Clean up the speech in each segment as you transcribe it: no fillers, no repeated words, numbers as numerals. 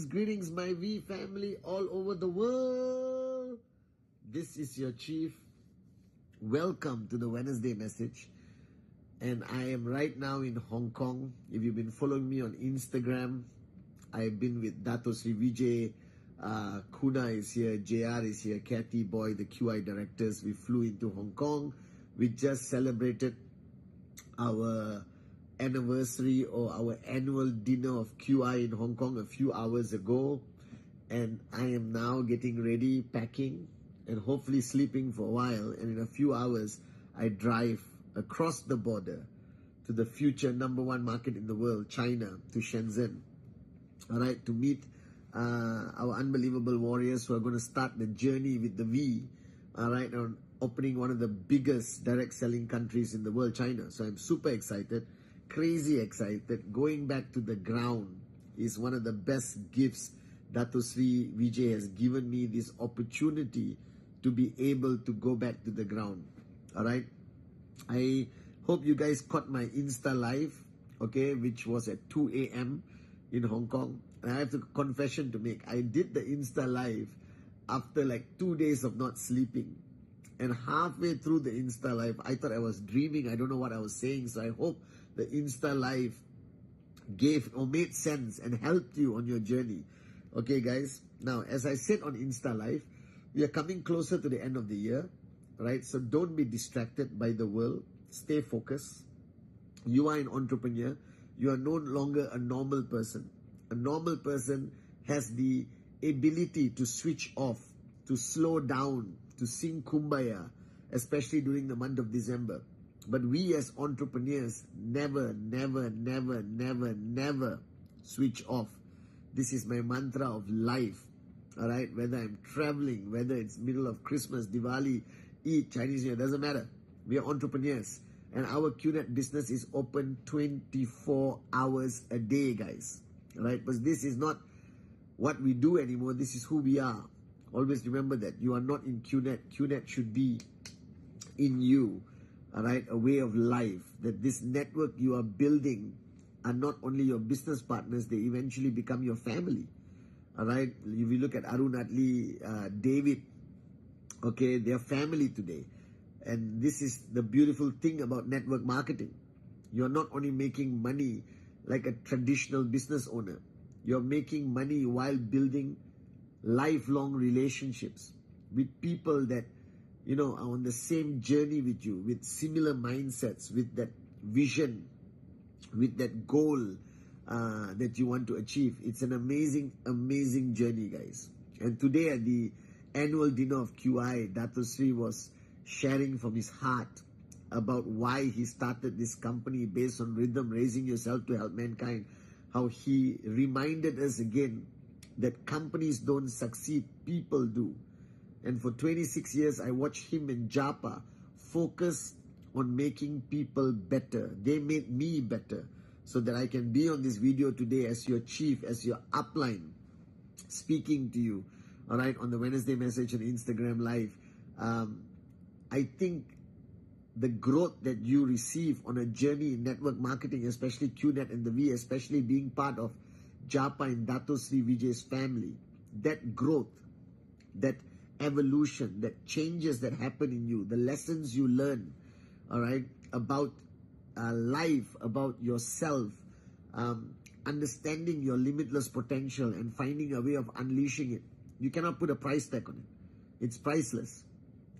Greetings, my V family all over the world. This is your chief. Welcome to the Wednesday message. And I am right now in Hong Kong. If you've been following me on Instagram, I've been with Dato Sri Vijay. Kuna is here, JR is here, Kathy Boy, the QI directors. We flew into Hong Kong. We just celebrated our anniversary or our annual dinner of QI in Hong Kong a few hours ago, and I am now getting ready, packing, and hopefully sleeping for a while, and in a few hours I drive across the border to the future #1 market in the world, China, to Shenzhen, alright, to meet our unbelievable warriors who are going to start the journey with the V, alright, on opening one of the biggest direct selling countries in the world, China. So I'm super excited, crazy excited. Going back to the ground is one of the best gifts Dato Sri Vijay has given me, this opportunity to be able to go back to the ground. Alright, I hope you guys caught my Insta live, okay, which was at 2 a.m. in Hong Kong. And I have a confession to make. I did the Insta live after like 2 days of not sleeping. And halfway through the Insta live, I thought I was dreaming. I don't know what I was saying. So I hope the Insta live gave or made sense and helped you on your journey. Okay, guys. Now, as I said on Insta live, we are coming closer to the end of the year, right? So don't be distracted by the world. Stay focused. You are an entrepreneur. You are no longer a normal person. A normal person has the ability to switch off, to slow down, to sing Kumbaya, especially during the month of December. But we as entrepreneurs never switch off. This is my mantra of life. Alright, whether I'm traveling, whether it's middle of Christmas, Diwali, Eid, Chinese New Year, doesn't matter. We are entrepreneurs. And our QNet business is open 24 hours a day, guys. Alright, but this is not what we do anymore. This is who we are. Always remember that you are not in QNet. QNet should be in you. Alright, a way of life. That this network you are building are not only your business partners, they eventually become your family. Alright, if you look at Arun Atli, David, okay, they are family today. And this is the beautiful thing about network marketing. You're not only making money like a traditional business owner, you're making money while building lifelong relationships with people that, you know, are on the same journey with you, with similar mindsets, with that vision, with that goal that you want to achieve. It's an amazing journey, guys. And today at the annual dinner of QI, Dato Sri was sharing from his heart about why he started this company based on rhythm, raising yourself to help mankind. How he reminded us again that companies don't succeed, people do. And for 26 years, I watched him and Japa focus on making people better. They made me better so that I can be on this video today as your chief, as your upline, speaking to you, all right, on the Wednesday message and Instagram live. I think the growth that you receive on a journey in network marketing, especially QNet and the V, especially being part of Japa and Dato Sri Vijay's family, that growth, that evolution, that changes that happen in you, the lessons you learn, all right, about life, about yourself, understanding your limitless potential and finding a way of unleashing it. You cannot put a price tag on it. It's priceless.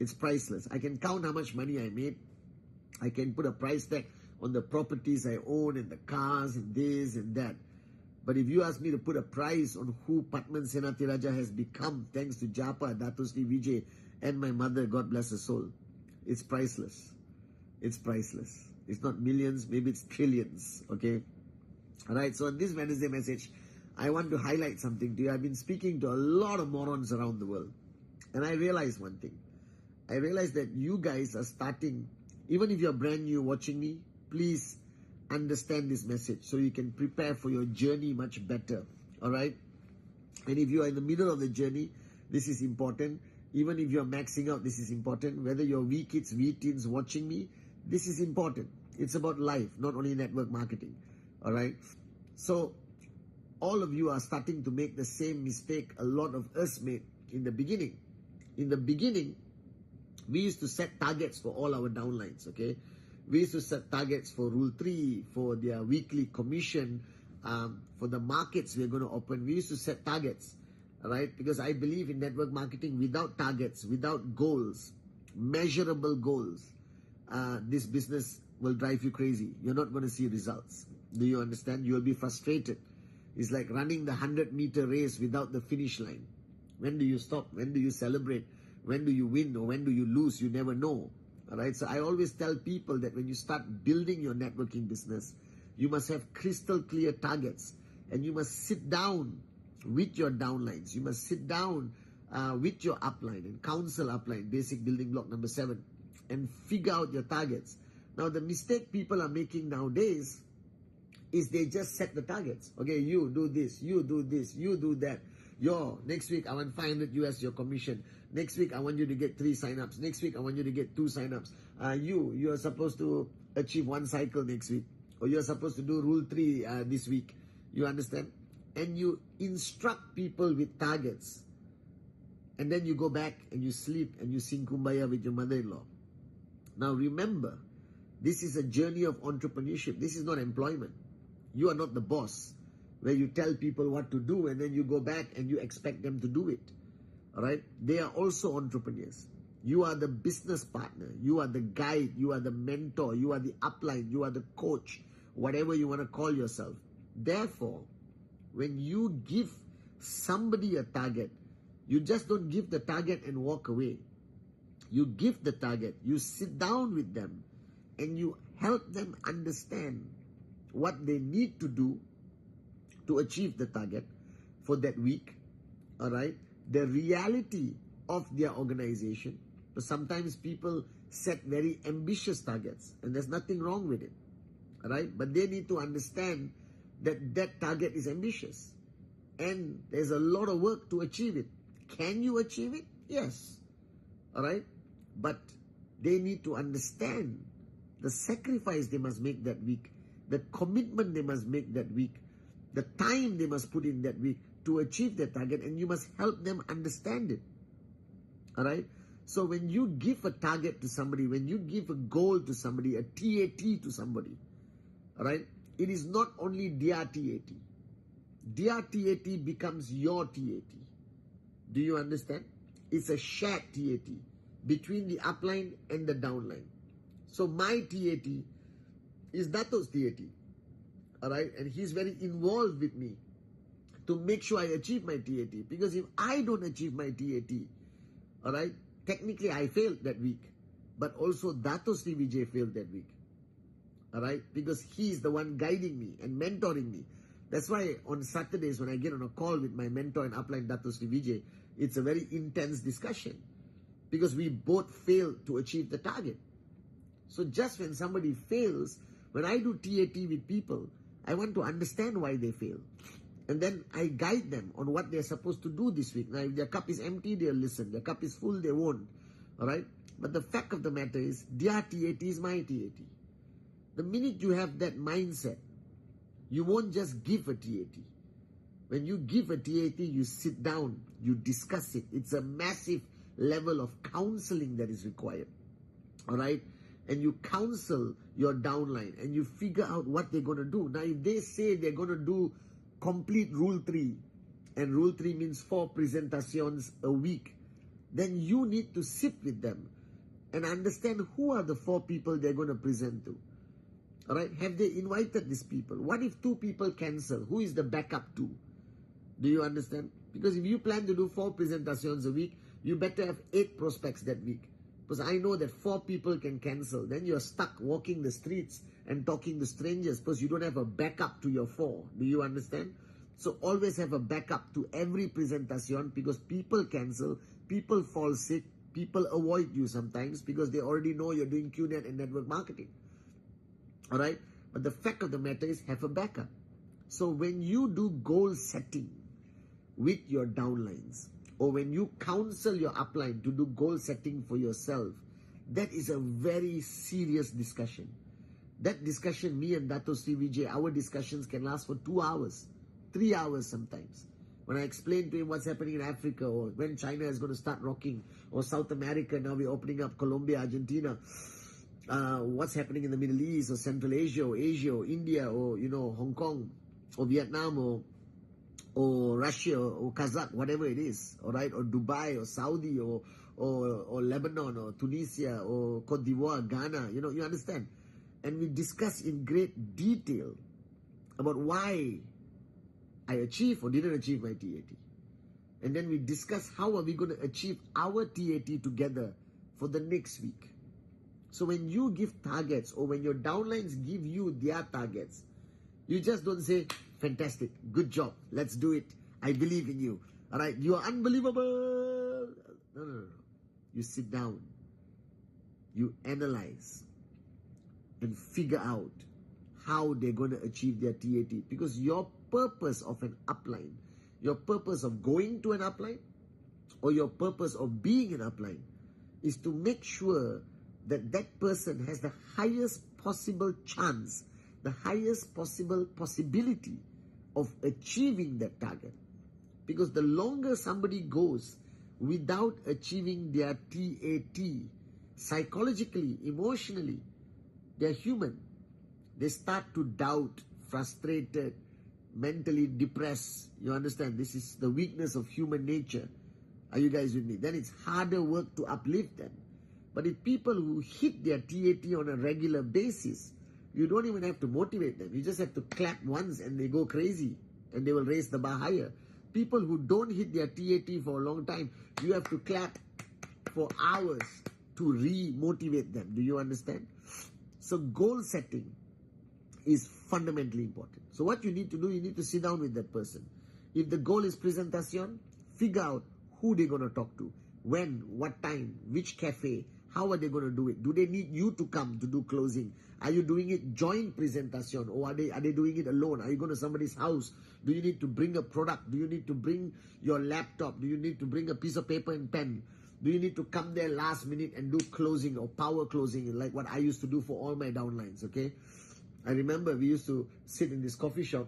It's priceless. I can count how much money I made. I can put a price tag on the properties I own and the cars and this and that. But if you ask me to put a price on who Padman Senatiraja has become, thanks to Japa, Dato Sri Vijay, and my mother, God bless her soul, it's priceless. it's priceless. It's not millions, maybe it's trillions, okay? All right, so in this Wednesday message, I want to highlight something to you. I've been speaking to a lot of morons around the world, and I realized one thing. I realized that you guys are starting, even if you're brand new watching me, please understand this message so you can prepare for your journey much better, all right? And if you are in the middle of the journey, this is important. Even if you're maxing out, this is important. Whether you're wee kids, wee teens watching me, this is important. It's about life, not only network marketing, all right? So all of you are starting to make the same mistake a lot of us made in the beginning. In the beginning, we used to set targets for all our downlines, okay? We used to set targets for Rule 3, for their weekly commission, for the markets we're going to open. We used to set targets, all right? Because I believe in network marketing without targets, without goals, measurable goals, this business will drive you crazy. You're not going to see results. Do you understand? You'll be frustrated. It's like running the 100-meter race without the finish line. When do you stop? When do you celebrate? When do you win or when do you lose? You never know. All right. So I always tell people that when you start building your networking business, you must have crystal clear targets, and you must sit down with your downlines. You must sit down with your upline and counsel upline, basic building block number 7, and figure out your targets. Now, the mistake people are making nowadays is they just set the targets. Okay, you do this, you do this, you do that. Next week I want 500 US your commission. Next week I want you to get 3 signups. Next week I want you to get 2 signups. You are supposed to achieve 1 cycle next week, or you're supposed to do Rule 3 this week. You understand? And you instruct people with targets, and then you go back and you sleep and you sing Kumbaya with your mother-in-law. Now remember, this is a journey of entrepreneurship. This is not employment. You are not the boss where you tell people what to do and then you go back and you expect them to do it. All right? They are also entrepreneurs. You are the business partner. You are the guide. You are the mentor. You are the upline. You are the coach, whatever you want to call yourself. Therefore, when you give somebody a target, you just don't give the target and walk away. You give the target. You sit down with them and you help them understand what they need to do to achieve the target for that week, all right? The reality of their organization. So sometimes people set very ambitious targets, and there's nothing wrong with it, all right? But they need to understand that that target is ambitious, and there's a lot of work to achieve it. Can you achieve it? Yes, all right? But they need to understand the sacrifice they must make that week, the commitment they must make that week, the time they must put in that week to achieve their target, and you must help them understand it. All right? So when you give a target to somebody, when you give a goal to somebody, a TAT to somebody, all right, it is not only their TAT. Their TAT becomes your TAT. Do you understand? It's a shared TAT between the upline and the downline. So my TAT is Dato's TAT. All right? And he's very involved with me to make sure I achieve my TAT. Because if I don't achieve my TAT, all right, technically I failed that week. But also Dato Sri Vijay failed that week. All right? Because he's the one guiding me and mentoring me. That's why on Saturdays when I get on a call with my mentor and upline Dato Sri Vijay, it's a very intense discussion. Because we both fail to achieve the target. So just when somebody fails, when I do TAT with people, I want to understand why they fail. And then I guide them on what they're supposed to do this week. Now, if their cup is empty, they'll listen. Their cup is full, they won't. All right? But the fact of the matter is, their TAT is my TAT. The minute you have that mindset, you won't just give a TAT. When you give a TAT, you sit down, you discuss it. It's a massive level of counseling that is required. All right? And you counsel your downline and you figure out what they're going to do. Now, if they say they're going to do complete Rule 3, and Rule 3 means 4 presentations a week, then you need to sit with them and understand who are the 4 people they're going to present to. All right? Have they invited these people? What if 2 people cancel? Who is the backup 2? Do you understand? Because if you plan to do 4 presentations a week, you better have 8 prospects that week. Because I know that 4 people can cancel. Then you're stuck walking the streets and talking to strangers because you don't have a backup to your 4. Do you understand? So always have a backup to every presentation, because people cancel, people fall sick, people avoid you sometimes because they already know you're doing QNet and network marketing. Alright? But the fact of the matter is, have a backup. So when you do goal setting with your downlines, or when you counsel your upline to do goal setting for yourself, that is a very serious discussion. That discussion, me and Dato Sri Vijay, our discussions can last for 2 hours, 3 hours sometimes. When I explain to him what's happening in Africa, or when China is going to start rocking, or South America, now we're opening up Colombia, Argentina, what's happening in the Middle East, or Central Asia, or India, or Hong Kong, or Vietnam, or Russia, or Kazakh, whatever it is, all right, or Dubai, or Saudi, or Lebanon, or Tunisia, or Cote d'Ivoire, Ghana, you understand? And we discuss in great detail about why I achieved or didn't achieve my TAT. And then we discuss how are we going to achieve our TAT together for the next week. So when you give targets, or when your downlines give you their targets, you just don't say, fantastic, good job, let's do it, I believe in you, all right, you are unbelievable. No. You sit down, you analyze, and figure out how they're going to achieve their TAT. Because your purpose of an upline, your purpose of going to an upline, or your purpose of being an upline, is to make sure that that person has the highest possible chance, the highest possible possibility of achieving that target. Because the longer somebody goes without achieving their TAT, psychologically, emotionally, they're human. They start to doubt, frustrated, mentally depressed. You understand? This is the weakness of human nature. Are you guys with me? Then it's harder work to uplift them. But if people who hit their TAT on a regular basis, you don't even have to motivate them. You just have to clap once and they go crazy and they will raise the bar higher. People who don't hit their TAT for a long time, you have to clap for hours to re-motivate them. Do you understand? So goal setting is fundamentally important. So what you need to do, you need to sit down with that person. If the goal is presentation, figure out who they're going to talk to, when, what time, which cafe, how are they going to do it? Do they need you to come to do closing? Are you doing it joint presentation, or are they doing it alone? Are you going to somebody's house? Do you need to bring a product? Do you need to bring your laptop? Do you need to bring a piece of paper and pen? Do you need to come there last minute and do closing or power closing, like what I used to do for all my downlines, okay? I remember we used to sit in this coffee shop,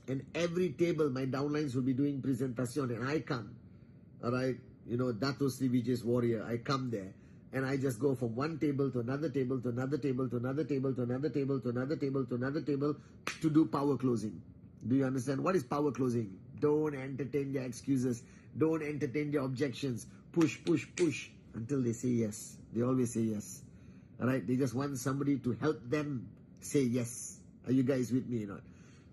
and every table my downlines will be doing presentation, and I come, all right? Dato Sri Vijay's warrior, I come there. And I just go from one table to another table to another table to another table to another table to another table to another table to do power closing. Do you understand? What is power closing? Don't entertain their excuses. Don't entertain their objections. Push, push, push until they say yes. They always say yes. Alright? They just want somebody to help them say yes. Are you guys with me or not?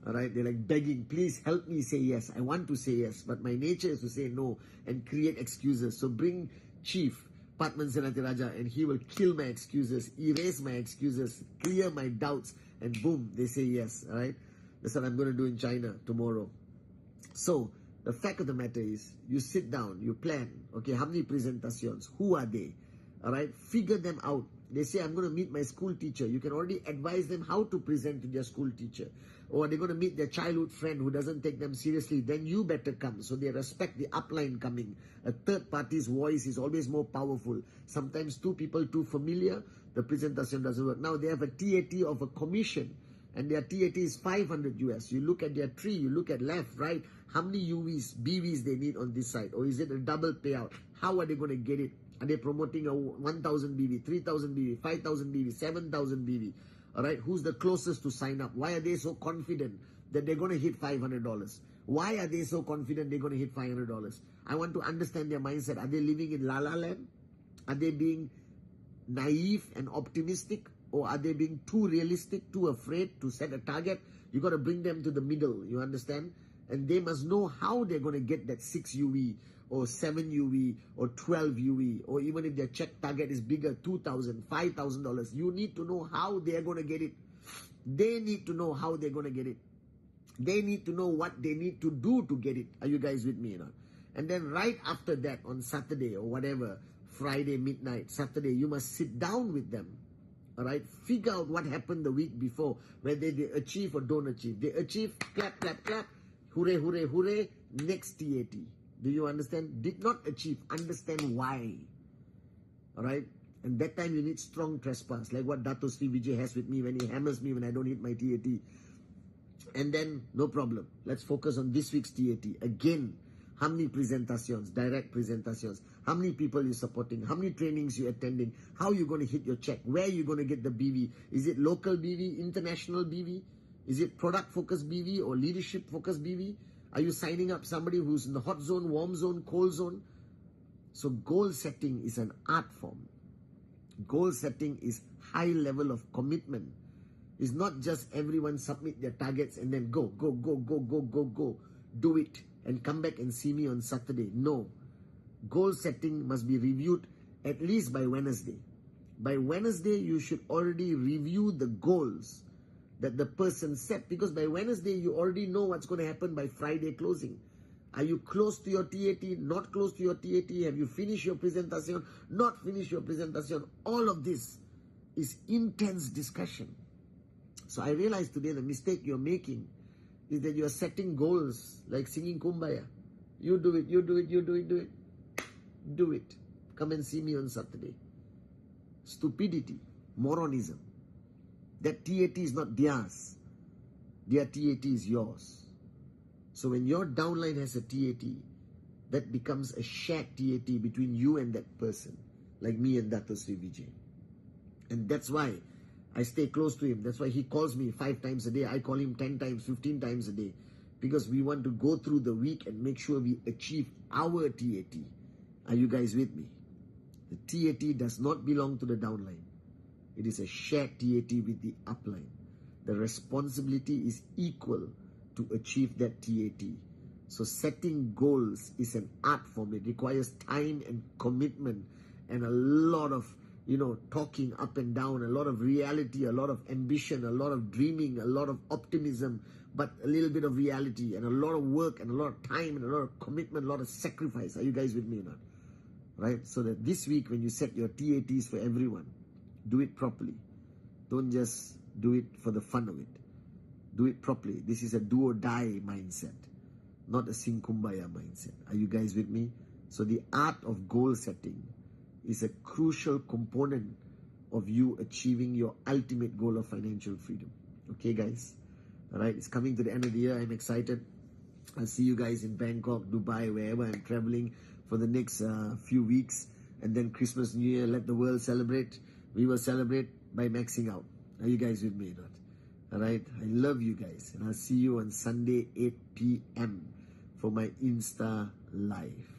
Alright? They're like begging, please help me say yes. I want to say yes, but my nature is to say no and create excuses. So bring Chief Patman Senatiraja and he will kill my excuses, erase my excuses, clear my doubts, and boom, they say yes. Alright? That's what I'm going to do in China tomorrow. So, the fact of the matter is, you sit down, you plan, okay, how many presentations, who are they? Alright? Figure them out. They say, I'm going to meet my school teacher. You can already advise them how to present to their school teacher. Or they're going to meet their childhood friend who doesn't take them seriously. Then you better come. So they respect the upline coming. A third party's voice is always more powerful. Sometimes two people too familiar, the presentation doesn't work. Now they have a TAT of a commission, and their TAT is 500 US. You look at their tree, you look at left, right, how many UVs, BVs they need on this side, or is it a double payout? How are they going to get it? Are they promoting a 1,000 BV, 3,000 BV, 5,000 BV, 7,000 BV? Alright, who's the closest to sign up? Why are they so confident that they're going to hit $500? Why are they so confident they're going to hit $500? I want to understand their mindset. Are they living in La La Land? Are they being naive and optimistic? Or are they being too realistic, too afraid to set a target? You got to bring them to the middle, you understand? And they must know how they're going to get that 6 UV or 7 UE or 12 UE, or even if their check target is bigger, $2,000, $5,000, you need to know how they're going to get it. They need to know how they're going to get it. They need to know what they need to do to get it. Are you guys with me or not? And then right after that, on Saturday or whatever, Friday midnight, Saturday, you must sit down with them. All right, figure out what happened the week before, whether they achieve or don't achieve. They achieve, clap, clap, clap, hooray, hooray, hooray, next TAT. Do you understand? Did not achieve, understand why. All right, and that time you need strong trespass, like what Dato Sri Vijay has with me when he hammers me when I don't hit my TAT. And then, no problem. Let's focus on this week's TAT. Again, how many presentations, direct presentations, how many people you're supporting, how many trainings you're attending, how you're going to hit your check, where you're going to get the BV. Is it local BV, international BV? Is it product-focused BV or leadership-focused BV? Are you signing up somebody who's in the hot zone, warm zone, cold zone? So goal setting is an art form. Goal setting is high level of commitment. It's not just everyone submit their targets and then go. Do it and come back and see me on Saturday. No. Goal setting must be reviewed at least by Wednesday. By Wednesday, you should already review the goals that the person set, because by Wednesday, you already know what's going to happen by Friday closing. Are you close to your TAT? Not close to your TAT? Have you finished your presentation? Not finished your presentation? All of this is intense discussion. So I realized today the mistake you're making is that you're setting goals like singing Kumbaya. You do it, you do it, you do it, do it. Do it. Come and see me on Saturday. Stupidity, moronism. That TAT is not theirs. Their TAT is yours. So when your downline has a TAT, that becomes a shared TAT between you and that person, like me and Dato Sri Vijay. And that's why I stay close to him. That's why he calls me 5 times a day. I call him 10 times, 15 times a day. Because we want to go through the week and make sure we achieve our TAT. Are you guys with me? The TAT does not belong to the downline. It is a shared TAT with the upline. The responsibility is equal to achieve that TAT. So setting goals is an art form. It requires time and commitment and a lot of, talking up and down, a lot of reality, a lot of ambition, a lot of dreaming, a lot of optimism, but a little bit of reality and a lot of work and a lot of time and a lot of commitment, a lot of sacrifice. Are you guys with me or not? Right? So that this week when you set your TATs for everyone, do it properly. Don't just do it for the fun of it. Do it properly. This is a do or die mindset, not a sing kumbaya mindset. Are you guys with me? So the art of goal setting is a crucial component of you achieving your ultimate goal of financial freedom. Okay, guys? All right, it's coming to the end of the year. I'm excited. I'll see you guys in Bangkok, Dubai, wherever I'm traveling for the next few weeks. And then Christmas, New Year, let the world celebrate. We will celebrate by maxing out. Are you guys with me or not? All right, I love you guys. And I'll see you on Sunday, 8 p.m. for my Insta Live.